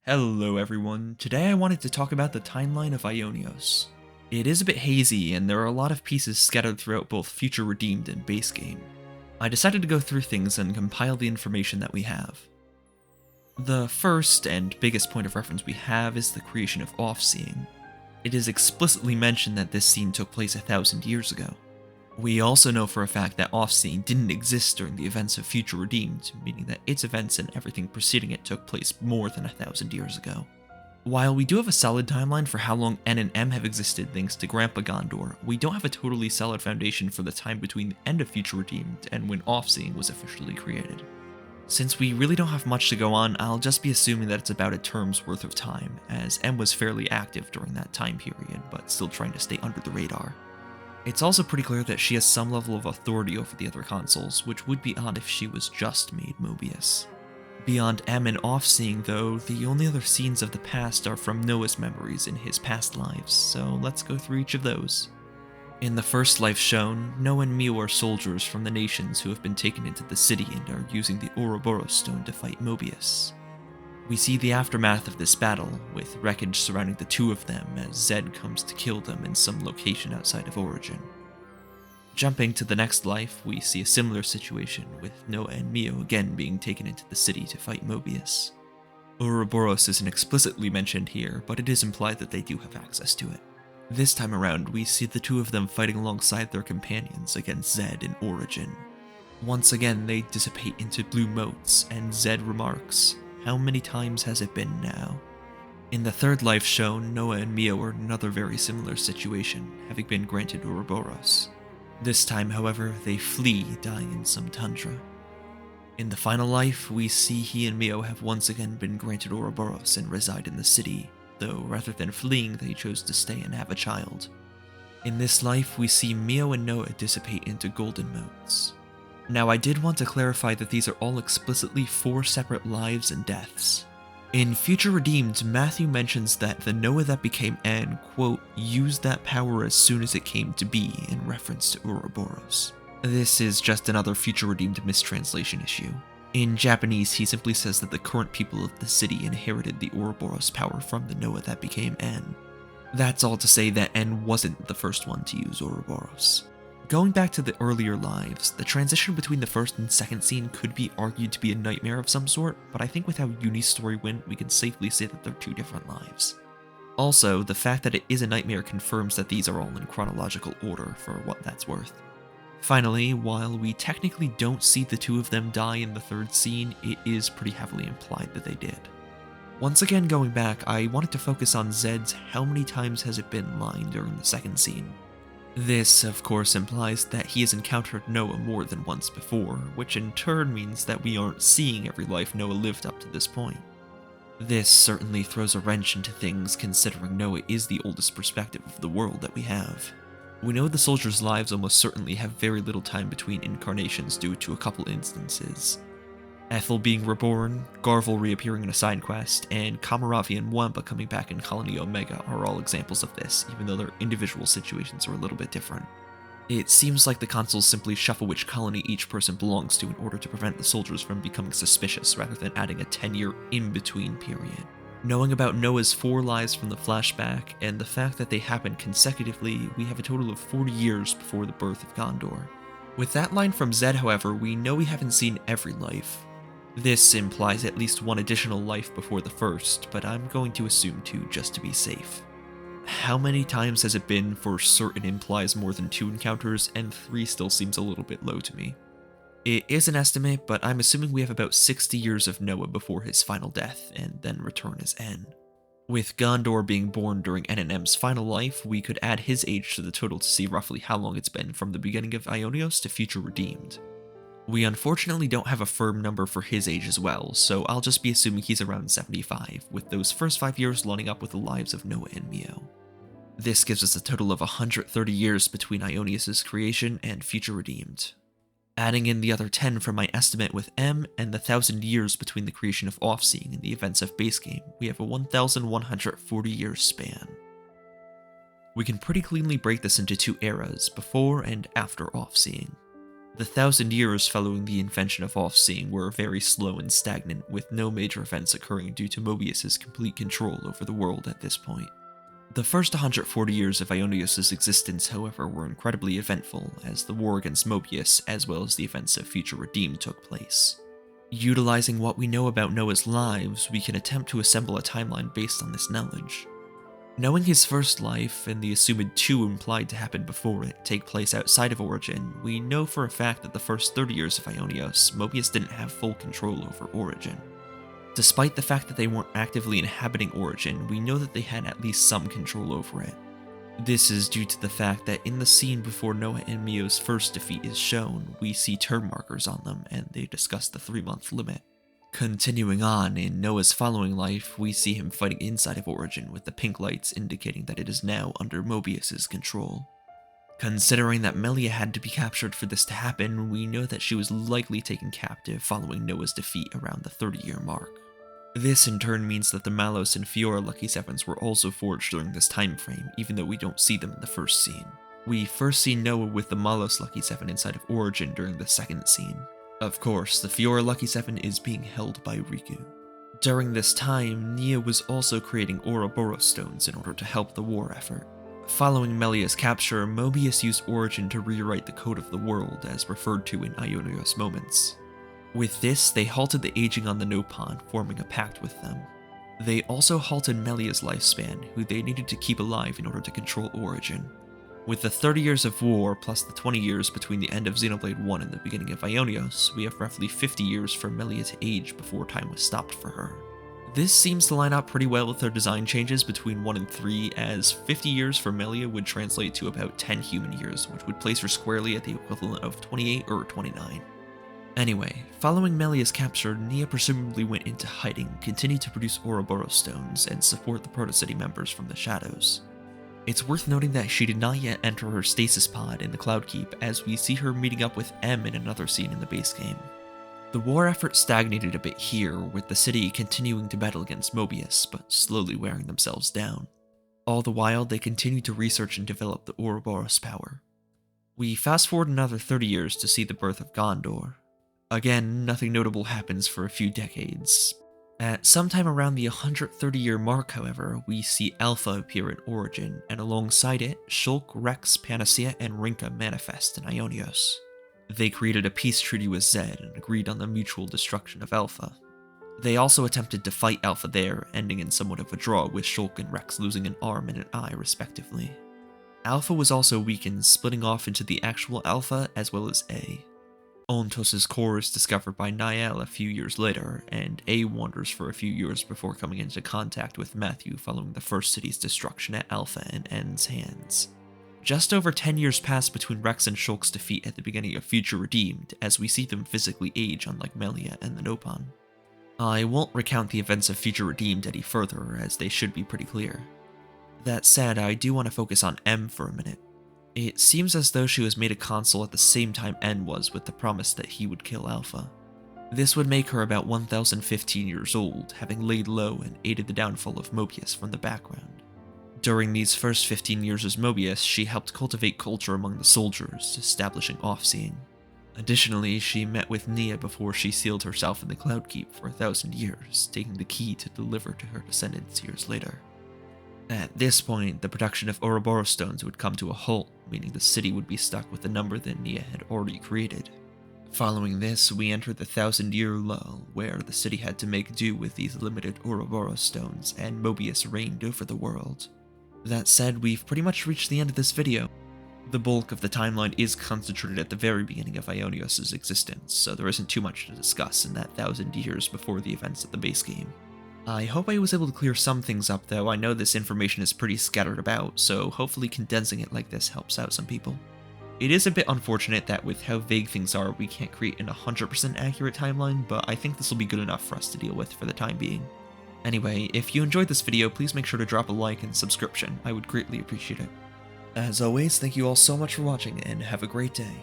Hello everyone, today I wanted to talk about the timeline of Aionios. It is a bit hazy and there are a lot of pieces scattered throughout both Future Redeemed and base game. I decided to go through things and compile the information that we have. The first and biggest point of reference we have is the creation of Offseeing. It is explicitly mentioned that this scene took place 1,000 years ago. We also know for a fact that Offseeing didn't exist during the events of Future Redeemed, meaning that its events and everything preceding it took place more than 1,000 years ago. While we do have a solid timeline for how long N and M have existed thanks to Grandpa Gondor, we don't have a totally solid foundation for the time between the end of Future Redeemed and when Offseeing was officially created. Since we really don't have much to go on, I'll just be assuming that it's about a term's worth of time, as M was fairly active during that time period, but still trying to stay under the radar. It's also pretty clear that she has some level of authority over the other consoles, which would be odd if she was just made Mobius. Beyond M and Offseeing though, the only other scenes of the past are from Noah's memories in his past lives, so let's go through each of those. In the first life shown, Noah and Mio are soldiers from the nations who have been taken into the city and are using the Ouroboros stone to fight Mobius. We see the aftermath of this battle, with wreckage surrounding the two of them as Zed comes to kill them in some location outside of Origin. Jumping to the next life, we see a similar situation, with Noah and Mio again being taken into the city to fight Mobius. Ouroboros isn't explicitly mentioned here, but it is implied that they do have access to it. This time around, we see the two of them fighting alongside their companions against Zed in Origin. Once again, they dissipate into blue motes, and Zed remarks, "How many times has it been now?" In the third life shown, Noah and Mio are in another very similar situation, having been granted Ouroboros. This time, however, they flee, dying in some tundra. In the final life, we see he and Mio have once again been granted Ouroboros and reside in the city, though rather than fleeing, they chose to stay and have a child. In this life, we see Mio and Noah dissipate into golden motes. Now, I did want to clarify that these are all explicitly 4 separate lives and deaths. In Future Redeemed, Matthew mentions that the Noah that became N, quote, used that power as soon as it came to be, in reference to Ouroboros. This is just another Future Redeemed mistranslation issue. In Japanese, he simply says that the current people of the city inherited the Ouroboros power from the Noah that became N. That's all to say that N wasn't the first one to use Ouroboros. Going back to the earlier lives, the transition between the first and second scene could be argued to be a nightmare of some sort, but I think with how Uni's story went, we can safely say that they're 2 different lives. Also, the fact that it is a nightmare confirms that these are all in chronological order, for what that's worth. Finally, while we technically don't see the 2 of them die in the third scene, it is pretty heavily implied that they did. Once again going back, I wanted to focus on Zed's "how many times has it been" line during the second scene. This, of course, implies that he has encountered Noah more than once before, which in turn means that we aren't seeing every life Noah lived up to this point. This certainly throws a wrench into things, considering Noah is the oldest perspective of the world that we have. We know the soldiers' lives almost certainly have very little time between incarnations due to a couple instances. Ethel being reborn, Garvel reappearing in a side quest, and Kamaravi and Wamba coming back in Colony Omega are all examples of this, even though their individual situations are a little bit different. It seems like the consoles simply shuffle which colony each person belongs to in order to prevent the soldiers from becoming suspicious, rather than adding a 10-year in-between period. Knowing about Noah's 4 lives from the flashback, and the fact that they happened consecutively, we have a total of 40 years before the birth of Gondor. With that line from Zed, however, we know we haven't seen every life. This implies at least 1 additional life before the first, but I'm going to assume 2 just to be safe. How many times has it been for certain implies more than 2 encounters, and 3 still seems a little bit low to me. It is an estimate, but I'm assuming we have about 60 years of Noah before his final death, and then return as N. With Gondor being born during N and M's final life, we could add his age to the total to see roughly how long it's been from the beginning of Aionios to Future Redeemed. We unfortunately don't have a firm number for his age as well, so I'll just be assuming he's around 75, with those first 5 years lining up with the lives of Noah and Mio. This gives us a total of 130 years between Aionios' creation and Future Redeemed. Adding in the other 10 from my estimate with M, and the 1,000 years between the creation of Offseeing and the events of base game, we have a 1,140-year span. We can pretty cleanly break this into 2 eras, before and after Offseeing. The 1,000 years following the invention of Offseeing were very slow and stagnant, with no major events occurring due to Mobius's complete control over the world at this point. The first 140 years of Aionios' existence, however, were incredibly eventful, as the war against Mobius, as well as the events of Future Redeemed, took place. Utilizing what we know about Noah's lives, we can attempt to assemble a timeline based on this knowledge. Knowing his first life, and the assumed 2 implied to happen before it, take place outside of Origin, we know for a fact that the first 30 years of Aionios, Mobius didn't have full control over Origin. Despite the fact that they weren't actively inhabiting Origin, we know that they had at least some control over it. This is due to the fact that in the scene before Noah and Mio's first defeat is shown, we see turn markers on them, and they discuss the 3-month limit. Continuing on, in Noah's following life, we see him fighting inside of Origin with the pink lights indicating that it is now under Mobius's control. Considering that Melia had to be captured for this to happen, we know that she was likely taken captive following Noah's defeat around the 30-year mark. This in turn means that the Malos and Fiora Lucky Sevens were also forged during this time frame, even though we don't see them in the first scene. We first see Noah with the Malos Lucky Seven inside of Origin during the second scene. Of course, the Fiora Lucky Seven is being held by Riku. During this time, Nia was also creating Ouroboros stones in order to help the war effort. Following Melia's capture, Mobius used Origin to rewrite the code of the world, as referred to in Aionios moments. With this, they halted the aging on the Nopon, forming a pact with them. They also halted Melia's lifespan, who they needed to keep alive in order to control Origin. With the 30 years of war, plus the 20 years between the end of Xenoblade 1 and the beginning of Aionios, we have roughly 50 years for Melia to age before time was stopped for her. This seems to line up pretty well with their design changes between 1 and 3, as 50 years for Melia would translate to about 10 human years, which would place her squarely at the equivalent of 28 or 29. Anyway, following Melia's capture, Nia presumably went into hiding, continued to produce Ouroboros stones, and support the Protocity members from the shadows. It's worth noting that she did not yet enter her stasis pod in the Cloud Keep, as we see her meeting up with M in another scene in the base game. The war effort stagnated a bit here, with the city continuing to battle against Mobius, but slowly wearing themselves down. All the while, they continued to research and develop the Ouroboros power. We fast forward another 30 years to see the birth of Gondor. Again, nothing notable happens for a few decades. At sometime around the 130-year mark, however, we see Alpha appear in Origin, and alongside it, Shulk, Rex, Panacea, and Rinka manifest in Aionios. They created a peace treaty with Zed and agreed on the mutual destruction of Alpha. They also attempted to fight Alpha there, ending in somewhat of a draw, with Shulk and Rex losing an arm and an eye respectively. Alpha was also weakened, splitting off into the actual Alpha as well as A. Ontos' core is discovered by Niall a few years later, and A wanders for a few years before coming into contact with Matthew following the first city's destruction at Alpha in N's hands. Just over 10 years pass between Rex and Shulk's defeat at the beginning of Future Redeemed, as we see them physically age unlike Melia and the Nopon. I won't recount the events of Future Redeemed any further, as they should be pretty clear. That said, I do want to focus on M for a minute. It seems as though she was made a consul at the same time N was, with the promise that he would kill Alpha. This would make her about 1015 years old, having laid low and aided the downfall of Mobius from the background. During these first 15 years as Mobius, she helped cultivate culture among the soldiers, establishing Offseeing. Additionally, she met with Nia before she sealed herself in the Cloud Keep for 1,000 years, taking the key to deliver to her descendants years later. At this point, the production of Ouroboros stones would come to a halt, meaning the city would be stuck with the number that Nia had already created. Following this, we enter the 1,000-year lull, where the city had to make do with these limited Ouroboros stones, and Mobius reigned over the world. That said, we've pretty much reached the end of this video. The bulk of the timeline is concentrated at the very beginning of Aionios' existence, so there isn't too much to discuss in that 1,000 years before the events of the base game. I hope I was able to clear some things up though. I know this information is pretty scattered about, so hopefully condensing it like this helps out some people. It is a bit unfortunate that with how vague things are, we can't create an 100% accurate timeline, but I think this will be good enough for us to deal with for the time being. Anyway, if you enjoyed this video, please make sure to drop a like and subscription. I would greatly appreciate it. As always, thank you all so much for watching, and have a great day.